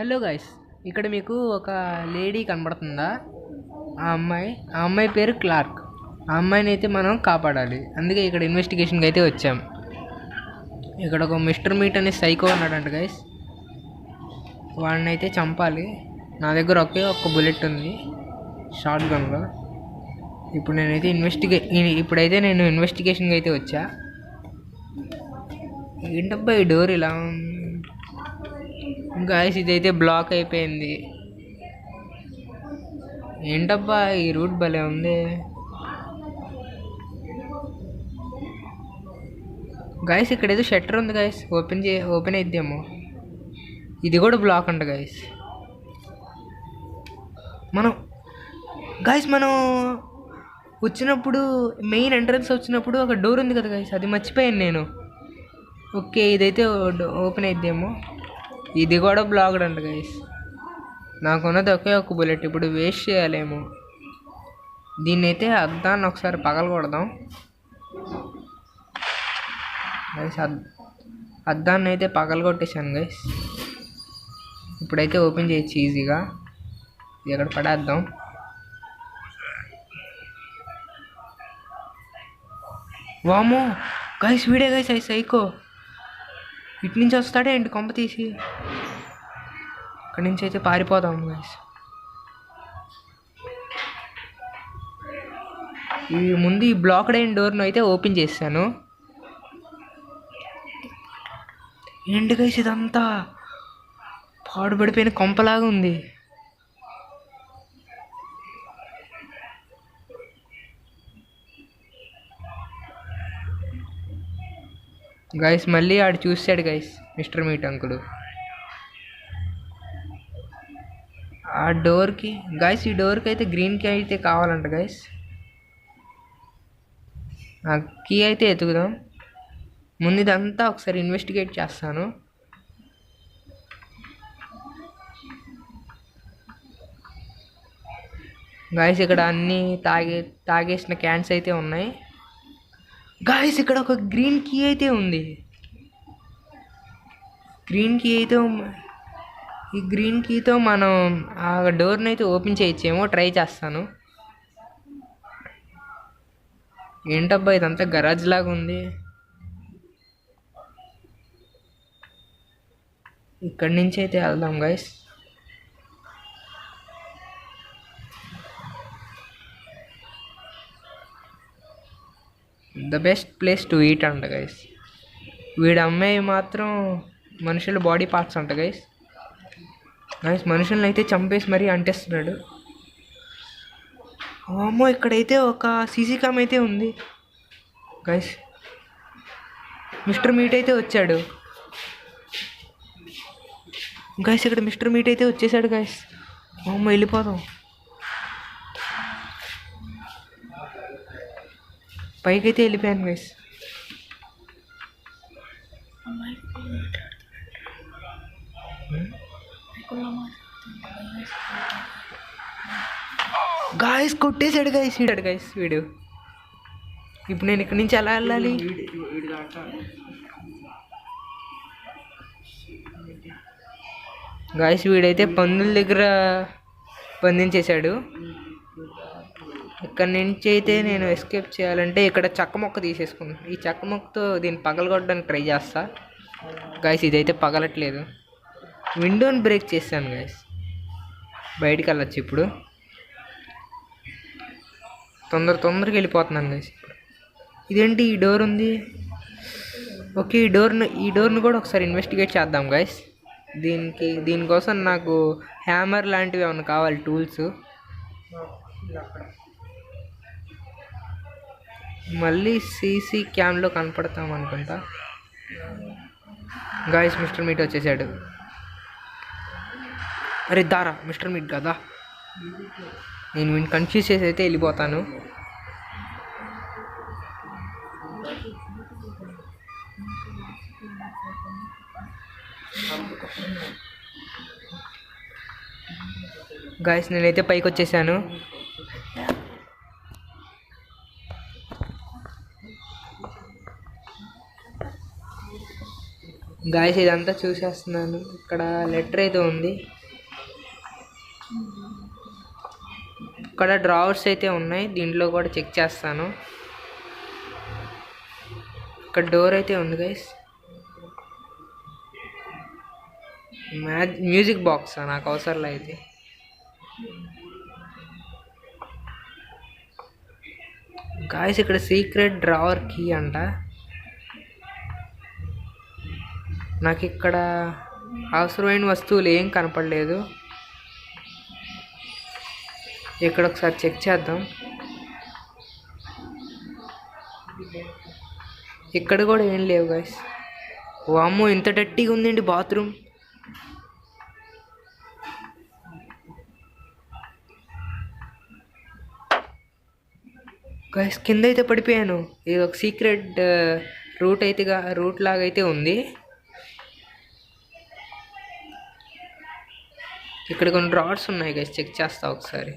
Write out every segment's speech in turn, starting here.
Hello guys, ఇక్కడ మీకు ఒక లేడీ కనబడుతుందా? ఆ అమ్మాయి పేరు క్లార్క్. ఆ అమ్మాయిని అయితే మనం కాపాడాలి. అందుకే ఇక్కడ ఇన్వెస్టిగేషన్కి అయితే వచ్చాం. ఇక్కడ ఒక మిస్టర్ మీట్ అనే సైకో ఉన్నాడంట గైస్. వాడిని అయితే చంపాలి. నా దగ్గర ఒక్క బుల్లెట్ ఉంది షార్ట్ గన్లో. ఇప్పుడైతే నేను ఇన్వెస్టిగేషన్కి అయితే వచ్చా. ఏంటబ్బా ఈ డోర్ ఇలా గాయస్, ఇదైతే బ్లాక్ అయిపోయింది. ఏంటబ్బా ఈ రూట్ భలే ఉంది గాయస్. ఇక్కడ ఏదో షట్టర్ ఉంది గాయస్, ఓపెన్ అయిద్దేమో. ఇది కూడా బ్లాక్ అంట గాయస్. మనం వచ్చినప్పుడు మెయిన్ ఎంట్రన్స్ వచ్చినప్పుడు ఒక డోర్ ఉంది కదా గాయస్, అది మర్చిపోయాను నేను. ఓకే, ఇదైతే ఓపెన్ అయిద్దేమో. ఇది కూడా బ్లాక్డ్ అంట గైస్. నాకున్నది ఒక బుల్లెట్, ఇప్పుడు వేస్ట్ చేయాలేమో. దీన్నైతే అద్దాన్ని ఒకసారి పగలగొడదాం గైస్. అద్దాన్ని అయితే పగలగొట్టేశాను గైస్. ఇప్పుడైతే ఓపెన్ చేయొచ్చు ఈజీగా. ఎక్కడ పడేద్దాం. వామో గైస్, వీడే గైస్ అయి సైకో. ఇటు నుంచి వస్తాడే ఏంటి కొంప తీసి. ఇక్కడి నుంచి అయితే పారిపోదాం గైస్. ముందు ఈ బ్లాక్డ్ అయిన డోర్ను అయితే ఓపెన్ చేశాను. ఏంటి గైస్ ఇదంతా పాడుపడిపోయిన కొంపలాగా ఉంది. గైస్ మళ్ళీ ఆడు చూసాడు గైస్, మిస్టర్ మీట్ అంకుడు. ఆ డోర్కి గైస్, ఈ డోర్కి అయితే గ్రీన్ కీ అయితే కావాలంట గైస్. ఆ కీ అయితే ఎతుకుదాం. ముందు ఇదంతా ఒకసారి ఇన్వెస్టిగేట్ చేస్తాను. గాయస్ ఇక్కడ అన్నీ తాగేసిన క్యాన్స్ అయితే ఉన్నాయి. గాయస్ ఇక్కడ ఒక గ్రీన్ కీ అయితే ఉంది. ఈ గ్రీన్ కీతో మనం ఆ డోర్ని అయితే ఓపెన్ చేయొచ్చేమో. ట్రై చేస్తాను. ఏంటబ్బా ఇదంతా గరాజ్ లాగా ఉంది. ఇక్కడి నుంచి అయితే వెళ్దాం guys. The best place to eat అంట గైస్. వీడి అమ్మాయి మాత్రం మనుషుల బాడీ పార్ట్స్ అంట గైస్. మనుషులను అయితే చంపేసి మరీ అంటేస్తున్నాడు. అమ్మో, ఇక్కడైతే ఒక సీసీ క్యామ్ అయితే ఉంది గైస్. మిస్టర్ మీట్ అయితే వచ్చాడు గైస్. ఇక్కడ మిస్టర్ మీట్ అయితే వచ్చేసాడు గైస్. అమ్మ, వెళ్ళిపోదాం. పైకైతే వెళ్ళిపోయాను గైస్. గాయస్ కొట్టేశాడు గైస్ వీడు. ఇప్పుడు నేను ఇక్కడి నుంచి ఎలా వెళ్ళాలి? గాయస్ వీడైతే పందుల దగ్గర బంధించేశాడు. ఇక్కడ నుంచి అయితే నేను ఎస్కేప్ చేయాలంటే ఇక్కడ చెక్క మొక్క తీసేసుకున్నాను. ఈ చెక్క మొక్కతో దీన్ని పగలగొట్టడానికి ట్రై చేస్తా గాయస్. ఇదైతే పగలట్లేదు. విండోని బ్రేక్ చేశాను గాయస్. బయటికి వెళ్ళచ్చు ఇప్పుడు. తొందరగా వెళ్ళిపోతున్నాను గైస్. ఇదేంటి ఈ డోర్ ఉంది? ఓకే, ఈ డోర్ను కూడా ఒకసారి ఇన్వెస్టిగేట్ చేద్దాం గైస్. దీనికోసం నాకు హ్యామర్ లాంటివి ఏమైనా కావాలి, టూల్స్. మళ్ళీ సీసీ క్యామ్లో కనపడతాం అనుకుంటా గాయస్. మిస్టర్ మీట్ వచ్చేసాడు. అరే దారా, మిస్టర్ మీట్ కదా. నేను వీడిని కన్ఫ్యూజ్ చేసి అయితే వెళ్ళిపోతాను. గాయస్ నేనైతే పైకి వచ్చేసాను. గాయస్ ఇదంతా చూసేస్తున్నాను. ఇక్కడ లెటర్ అయితే ఉంది. ఇక్కడ డ్రావర్స్ అయితే ఉన్నాయి, దీంట్లో కూడా చెక్ చేస్తాను. ఇక్కడ డోర్ అయితే ఉంది గైస్. మ్యూజిక్ బాక్స్ నాకు అవసరంలో అయితే. గాయస్ ఇక్కడ సీక్రెట్ డ్రావర్ కీ అంట. నాకు ఇక్కడ అవసరమైన వస్తువులు ఏం కనపడలేదు. ఇక్కడ ఒకసారి చెక్ చేద్దాం. ఇక్కడ కూడా ఏం లేవు గైస్. వామ్మో ఇంత డర్టీగా ఉందండి బాత్రూమ్. గైస్ కింద అయితే పడిపోయాను. ఇది ఒక సీక్రెట్ రూట్ లాగా అయితే ఉంది. ఇక్కడ కొన్ని డ్రాట్స్ ఉన్నాయి గైస్, చెక్ చేస్తా ఒకసారి.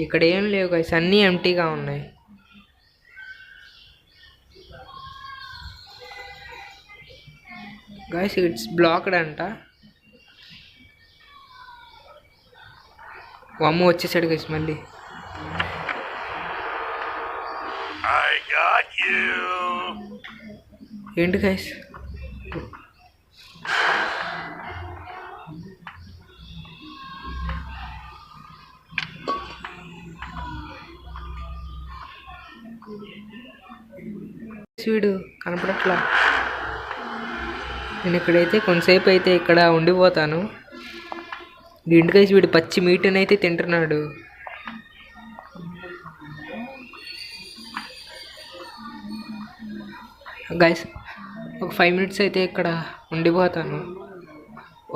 ఇక్కడ ఏం లేవు గైస్, అన్నీ ఎంటీగా ఉన్నాయి. గైస్ ఇట్స్ బ్లాక్డ్ అంట. అమ్మ వచ్చేసాడు గైస్ మళ్ళీ. ఏంటి గైస్ వీడు కనపడట్లా. నేను ఇక్కడైతే కొంతసేపు అయితే ఇక్కడ ఉండిపోతాను. ఇంటికైసి వీడు పచ్చి మీటుని అయితే తింటున్నాడు. గైస్ ఒక 5 minutes అయితే ఇక్కడ ఉండిపోతాను.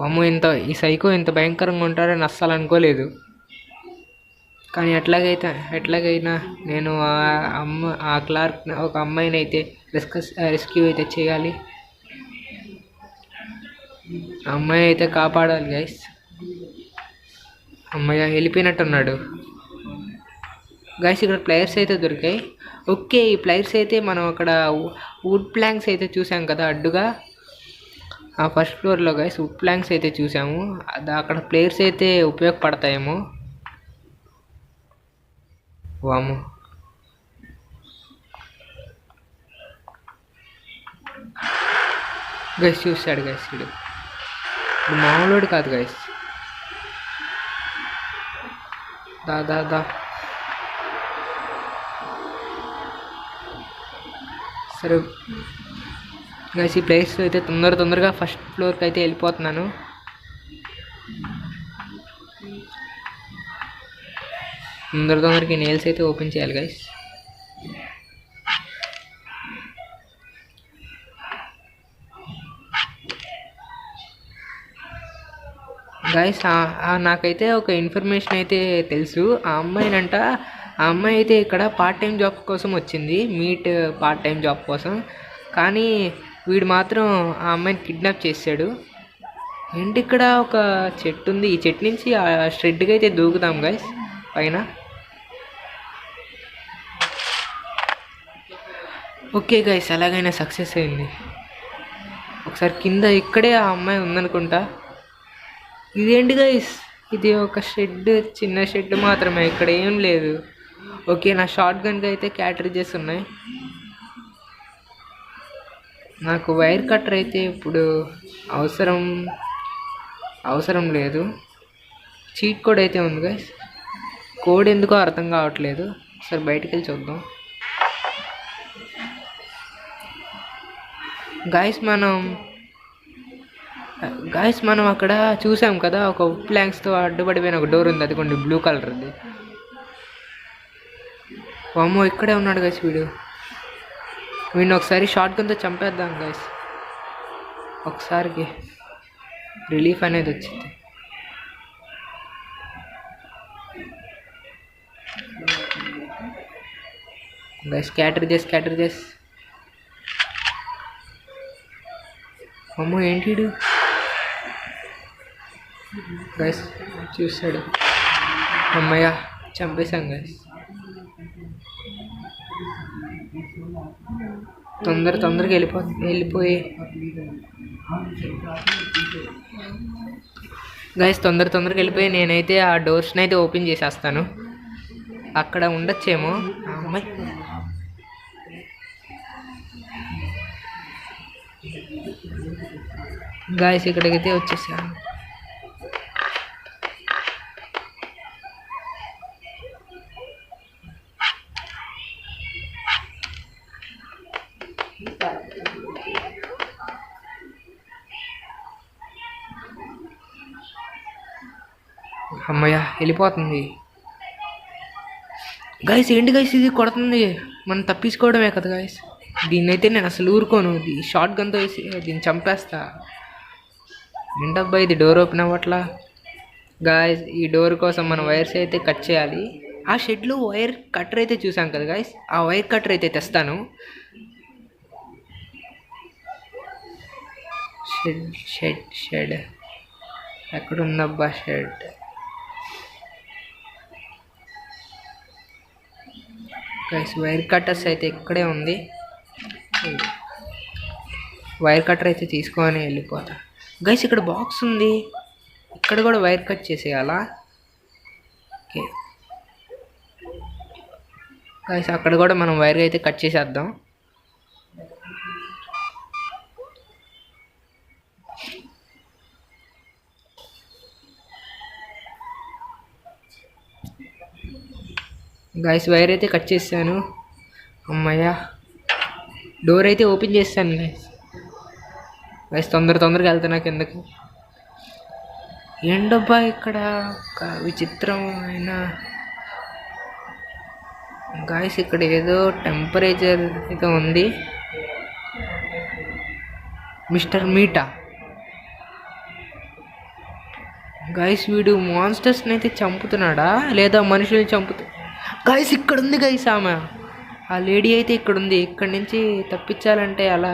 అమ్మో ఈ సైకో ఇంత భయంకరంగా ఉంటారని అస్సలు అనుకోలేదు. కానీ ఎట్లాగైనా నేను ఆ క్లార్క్ ఒక అమ్మాయిని అయితే రెస్క్యూ అయితే చేయాలి. అమ్మాయిని అయితే కాపాడాలి గైస్. అమ్మాయి వెళ్ళిపోయినట్టున్నాడు గైస్. ఇక్కడ ప్లేయర్స్ అయితే దొరికాయి. ఓకే ఈ ప్లేయర్స్ అయితే మనం అక్కడ వుడ్ ప్లాంక్స్ అయితే చూసాం కదా అడ్డుగా ఆ ఫస్ట్ ఫ్లోర్లో గైస్. వుడ్ ప్లాంక్స్ అయితే చూసాము. అక్కడ ప్లేయర్స్ అయితే ఉపయోగపడతాయేమో. వాము గైస్ చూస్తాడు గైస్. వీడు మామూలుడు కాదు గైస్. దా సరే గైస్ ఈ ప్లేస్ అయితే తొందరగా ఫస్ట్ ఫ్లోర్కి అయితే వెళ్ళిపోతున్నాను. తొందరగా నెయిల్స్ అయితే ఓపెన్ చేయాలి గైస్. గైస్ నాకైతే ఒక ఇన్ఫర్మేషన్ అయితే తెలుసు. ఆ అమ్మాయి అయితే ఇక్కడ పార్ట్ టైం జాబ్ కోసం వచ్చింది, పార్ట్ టైం జాబ్ కోసం. కానీ వీడు మాత్రం ఆ అమ్మాయిని కిడ్నాప్ చేశాడు. ఏంటి ఇక్కడ ఒక చెట్టు ఉంది, ఈ చెట్టు నుంచి ఆ షెడ్కి అయితే దూకుదాం గైస్ పైన. ఓకే గైస్ ఎలాగైనా సక్సెస్ అయింది. ఒకసారి కింద ఇక్కడే ఆ అమ్మాయి ఉందనుకుంటా. ఇదేంటి గైస్ ఇది ఒక చిన్న షెడ్ మాత్రమే, ఇక్కడ ఏం లేదు. ఓకే నా షార్ట్ గన్కి అయితే క్యాటరేజెస్ ఉన్నాయి. నాకు వైర్ కట్టర్ అయితే ఇప్పుడు అవసరం లేదు. చీట్ కోడ్ అయితే ఉంది గైస్. కోడ్ ఎందుకో అర్థం కావట్లేదు. సరే బయటికి వెళ్ళి చూద్దాం. గాయస్ మనం అక్కడ చూసాం కదా ఒక ప్లాంక్స్తో అడ్డుపడిపోయిన ఒక డోర్ ఉంది, అదిగోండి బ్లూ కలర్ది. వామ్మో ఇక్కడే ఉన్నాడు గైస్ వీడిని ఒకసారి షార్ట్ గన్తో చంపేద్దాం గైస్. ఒకసారికి రిలీఫ్ అనేది వచ్చింది. Guys cartridges. అమ్మో ఏంటి గైస్ చూసాడు. అమ్మయ్య చంపేశాం గైస్. తొందరగా వెళ్ళిపోయి గైస్ తొందరగా వెళ్ళిపోయి నేనైతే ఆ డోర్స్ని అయితే ఓపెన్ చేసేస్తాను. అక్కడ ఉండొచ్చేమో అమ్మాయి. గాయస్ ఇక్కడికైతే వచ్చేసాను. అమ్మయ్య వెళ్ళిపోతుంది. గాయస్ ఏంటి గాయస్ ఇది కొడుతుంది, మనం తప్పించుకోవడమే కదా గాయస్. దీన్నైతే నేను అసలు ఊరుకోను, షార్ట్ గన్తో వేసి దీన్ని చంపేస్తా. ఏంటబ్బా ఇది డోర్ ఓపెన్ అవ్వట్లా. గాయస్ ఈ డోర్ కోసం మనం వైర్స్ అయితే కట్ చేయాలి. ఆ షెడ్లో వైర్ కట్టర్ అయితే చూసాం కదా గాయస్, ఆ వైర్ కట్టర్ అయితే తెస్తాను. షెడ్ ఎక్కడుందబ్బా షెడ్? గైస్ వైర్ కట్టర్స్ అయితే ఇక్కడే ఉంది. వైర్ కట్టర్ అయితే తీసుకొని వెళ్ళిపోతా. గైస్ ఇక్కడ బాక్స్ ఉంది, ఇక్కడ కూడా వైర్ కట్ చేసేయాలా? ఓకే గైస్ అక్కడ కూడా మనం వైర్ అయితే కట్ చేసేద్దాం. గైస్ వైర్ అయితే కట్ చేశాను. అమ్మయ్య డోర్ అయితే ఓపెన్ చేస్తాను గైస్. గైస్ తొందరగా వెళ్తున్నా కిందకి. ఏంటబ్బా ఇక్కడ ఒక విచిత్రమైన గాయస్, ఇక్కడ ఏదో టెంపరేచర్ అయితే ఉంది. మిస్టర్ మీటా గాయస్, వీడు మాన్స్టర్స్ని అయితే చంపుతున్నాడా లేదా మనుషుల్ని చంపుతా? గాయస్ ఇక్కడ ఉంది గాయస్ ఆమె, ఆ లేడీ అయితే ఇక్కడ ఉంది. ఇక్కడి నుంచి తప్పించాలంటే అలా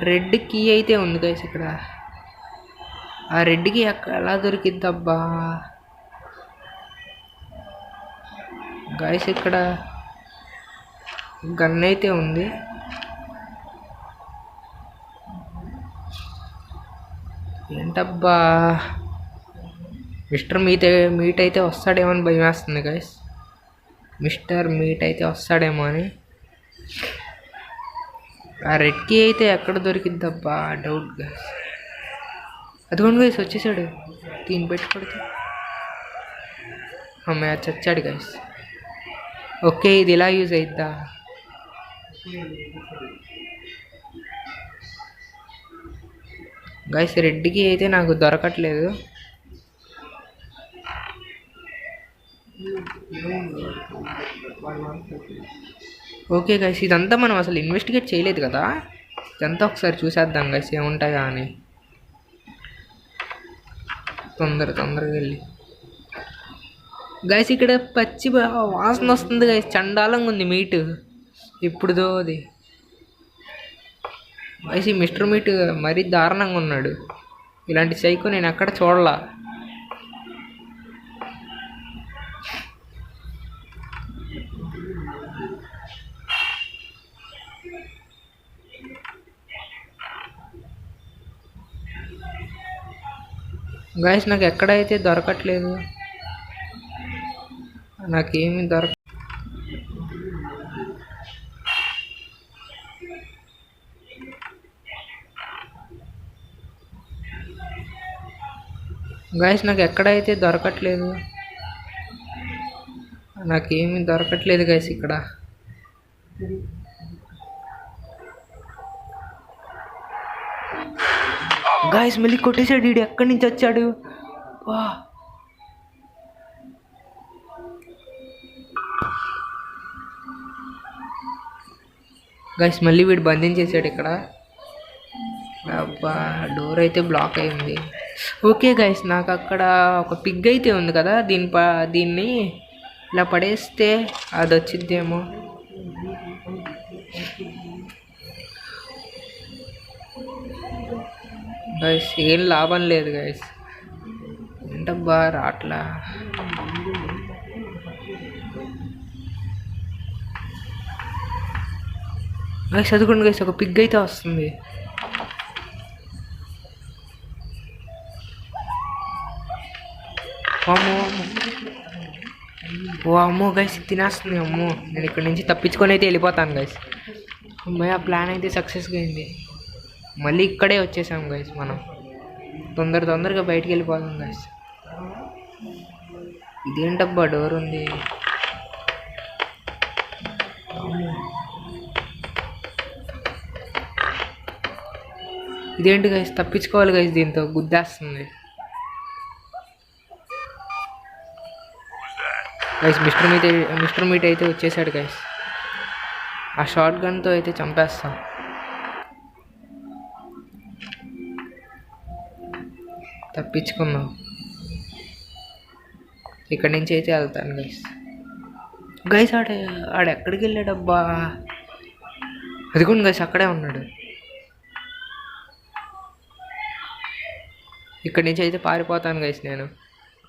రెడ్ కీ అయితే ఉంది గాయస్ ఇక్కడ. ఆ రెడ్ కీ ఎలా దొరికిద్దబ్బా? గాయస్ ఇక్కడ గన్ అయితే ఉంది. ఏంటబ్బా మిస్టర్ మీట్ అయితే వస్తాడేమో అని భయం వేస్తుంది గాయస్. మిస్టర్ మీట్ అయితే వస్తాడేమో అని. ఆ రెడ్ కీ అయితే ఎక్కడ దొరికిద్దబ్బా డౌట్ గాయస్. అదిగోండి గాయస్ వచ్చేసాడు, దీన్ని పెట్టుకొడితే. అమ్మాయి చచ్చాడు గాయస్. ఓకే ఇది ఇలా యూజ్ అయిద్దా? గాయస్ రెడ్కి అయితే నాకు దొరకట్లేదు. ఓకే గైస్ ఇదంతా మనం అసలు ఇన్వెస్టిగేట్ చేయలేదు కదా, ఇదంతా ఒకసారి చూసేద్దాం గైస్ ఏముంటాయా అని. తొందరగా వెళ్ళి గైస్ ఇక్కడ పచ్చి వాసన వస్తుంది గైస్, చండాలంగా ఉంది మీట్ ఇప్పుడుదో అది. గైస్ ఈ మిస్టర్ మీట్ మరీ దారుణంగా ఉన్నాడు, ఇలాంటి సైకో నేను ఎక్కడ చూడలా. గైస్ నాకు ఎక్కడైతే దొరకట్లేదు, నాకేమీ గైస్ నాకు ఎక్కడైతే దొరకట్లేదు, నాకేమీ దొరకట్లేదు గైస్ ఇక్కడ. గాయస్ మళ్ళీ కొట్టేశాడు, వీడు ఎక్కడి నుంచి వచ్చాడు? వా గాయస్ మళ్ళీ వీడు బంధించేసాడు ఇక్కడ. అబ్బా డోర్ అయితే బ్లాక్ అయింది. ఓకే గాయస్ నాకు అక్కడ ఒక పిగ్ అయితే ఉంది కదా, దీన్ని ఇలా పడేస్తే అది వచ్చిద్దేమో. గైస్ ఏం లాభం లేదు గైస్, ఏంటబ్బా రాట్లా. గైస్ చదువుకోండి గైస్, ఒక పిగ్ అయితే వస్తుంది. అమ్మో ఓ అమ్మో గైస్ తినేస్తుంది. అమ్మో నేను ఇక్కడ నుంచి తప్పించుకొని అయితే వెళ్ళిపోతాను గైస్. అమ్మాయి ఆ ప్లాన్ అయితే సక్సెస్గా అయింది. మళ్ళీ ఇక్కడే వచ్చేసాం గైస్. మనం తొందరగా బయటికి వెళ్ళిపోతాం గైస్. ఇదేంటబ్బా డోర్ ఉంది. ఇదేంటి గైస్ తప్పించుకోవాలి గైస్. దీంతో గుద్దేస్తుంది గైస్. మిస్టర్ మీట్ అయితే వచ్చేసాడు గైస్. ఆ షార్ట్ గన్తో అయితే చంపేస్తాం. తప్పించుకున్నాం. ఇక్కడి నుంచి అయితే వెళ్తాను గైస్. గైస్ ఆడెక్కడికి వెళ్ళాడబ్బా? అదిగోండి గైస్ అక్కడే ఉన్నాడు. ఇక్కడి నుంచి అయితే పారిపోతాను గైస్. నేను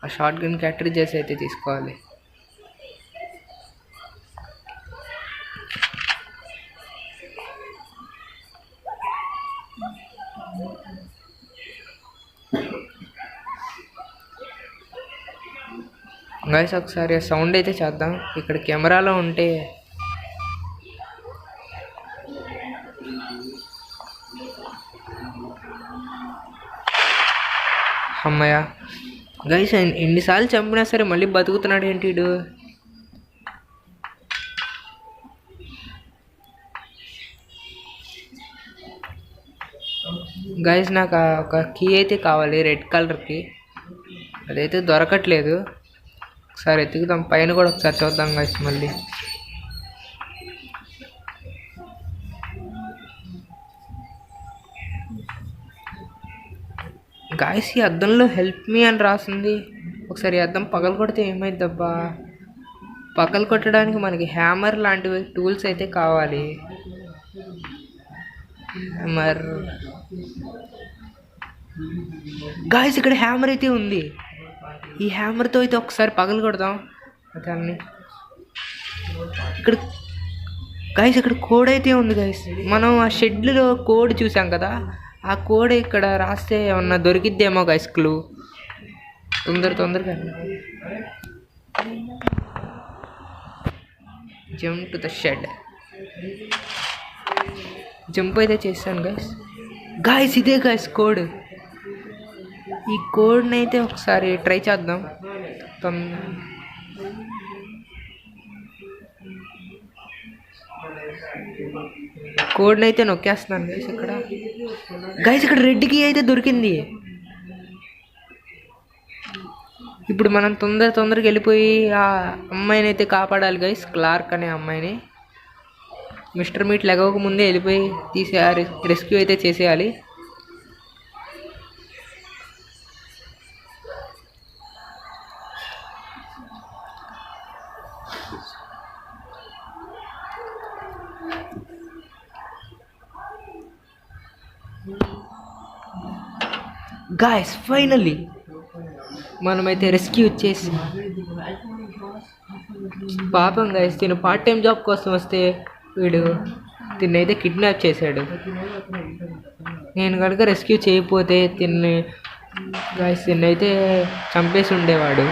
ఆ షార్ట్ గన్ క్యాటరేజెస్ అయితే తీసుకోవాలి. గైస్ ఒకసారి సౌండ్ అయితే చేద్దాం. ఇక్కడ కెమెరాలో ఉంటే అమ్మయ్య. గైస్ ఎన్నిసార్లు చంపినా సరే మళ్ళీ బతుకుతున్నాడు ఏంటి వీడు? గైస్ నాకు ఒక కీ అయితే కావాలి రెడ్ కలర్కి. అదైతే దొరకట్లేదు. ఒకసారి ఎత్తుకుదాం. పైన కూడా ఒకసారి చూద్దాం గైస్. మళ్ళీ గాయస్ ఈ అద్దంలో హెల్ప్ మీ అని రాసింది. ఒకసారి అద్దం పగలు కొడితే ఏమైద్దబ్బా? పగలు కొట్టడానికి మనకి హ్యామర్ లాంటివి టూల్స్ అయితే కావాలి. హ్యామర్ గాయస్ ఇక్కడ హ్యామర్ అయితే ఉంది. ఈ హ్యామర్తో అయితే ఒకసారి పగలు కొడదాం దాన్ని. ఇక్కడ గైస్ ఇక్కడ కోడ్ అయితే ఉంది గైస్. మనం ఆ షెడ్లో కోడ్ చూసాం కదా, ఆ కోడ్ ఇక్కడ రాస్తే ఏమన్నా దొరికిద్దేమో గైస్ క్లూ. తొందరగా jump to the shed. Jump అయితే చేశాను గైస్. ఇదే గైస్ కోడ్. ఈ కోడ్ని అయితే ఒకసారి ట్రై చేద్దాం. కోడ్ని అయితే నొక్కేస్తున్నాను గైస్. ఇక్కడ రెడ్ కీ అయితే దొరికింది. ఇప్పుడు మనం తొందరగా వెళ్ళిపోయి ఆ అమ్మాయిని అయితే కాపాడాలి గైస్. క్లార్క్ అనే అమ్మాయిని మిస్టర్ మీట్ లెగవక ముందే వెళ్ళిపోయి రెస్క్యూ అయితే చేసేయాలి. గాయస్ ఫైనల్లీ మనమైతే రెస్క్యూ చేసి పాపం గాయస్ తిను పార్ట్ టైం జాబ్ కోసం వస్తే వీడు తిన్నైతే కిడ్నాప్ చేశాడు. నేను కనుక రెస్క్యూ చేయకపోతే తిన్నైతే చంపేసి ఉండేవాడు.